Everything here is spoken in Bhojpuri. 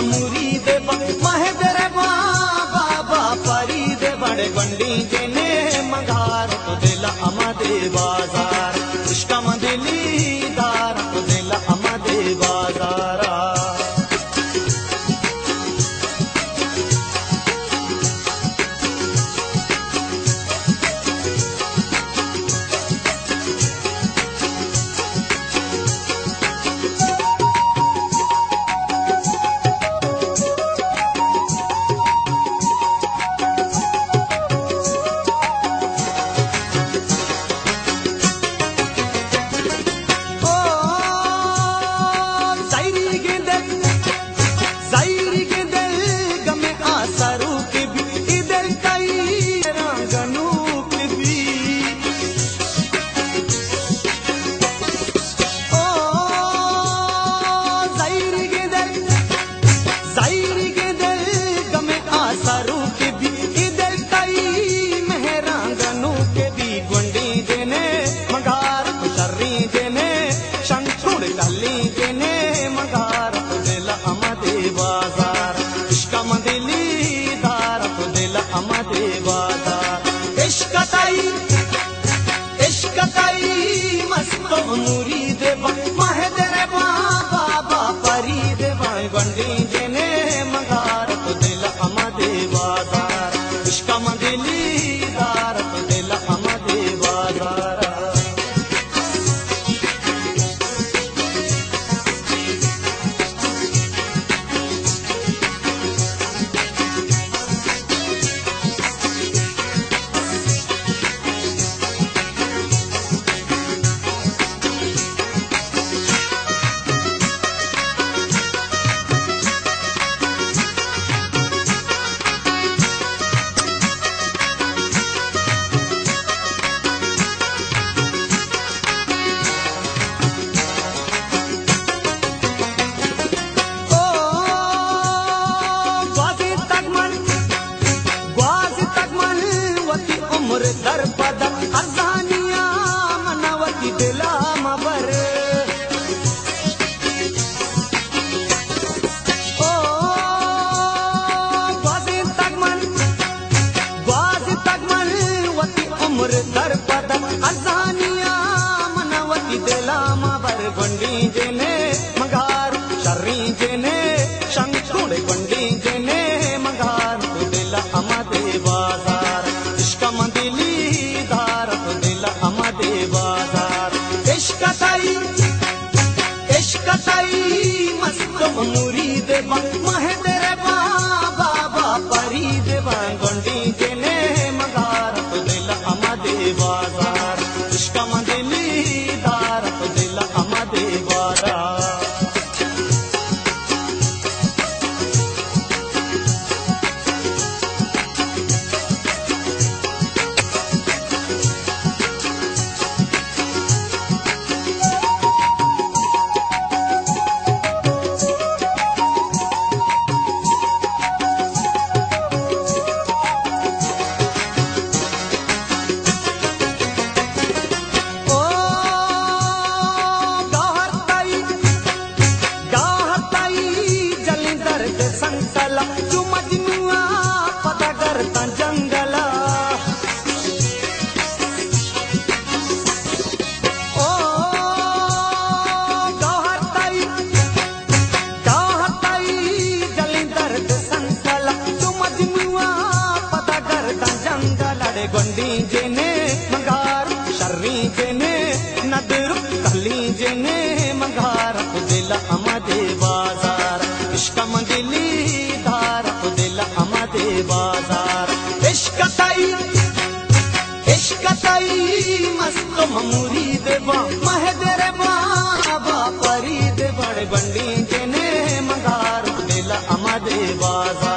मुरीद महदर बाबा फरीद बड़े बंडी जेने मगार तो दिल अमदे बाजार इश्क मदिली दार तो दिल अमदे बाजारा मुरीद महदर बाबा फरीद बंडी जेने मगार तो दिल अमदे बाजार इश्क मदिली दार तो दिल अमदे बाजारा दर पदर अजानिया मनवती दिला मबर ओ ग्वाज़ी तगमन वती उम्र दर पदर अजानिया मनवती दिला मबर बंडी जेने मगार शर्री जेने शंकुड़ बंडी जेने मगार तो दिला अमदे बाजार इश्क मदिली दार तो दिल अमदे बाजार इश्क ताई मस्त मुरीद महदर बाबा फरीद बंडी जेने मगार तो दिल अमदे बाजार इश्क मदिली दार तो दिल अमदे बाजार बंडी जेने मगार शर्री जेने नदर कली जेने मगार तो दिल अमदे बाजार इश्क मदिली दार तो दिल अमदे बाजार इश्क ताई मस्त मुरीद महदर बाबा फरीद बड़े बंडी जेने मगार तो दिल अमदे बाजार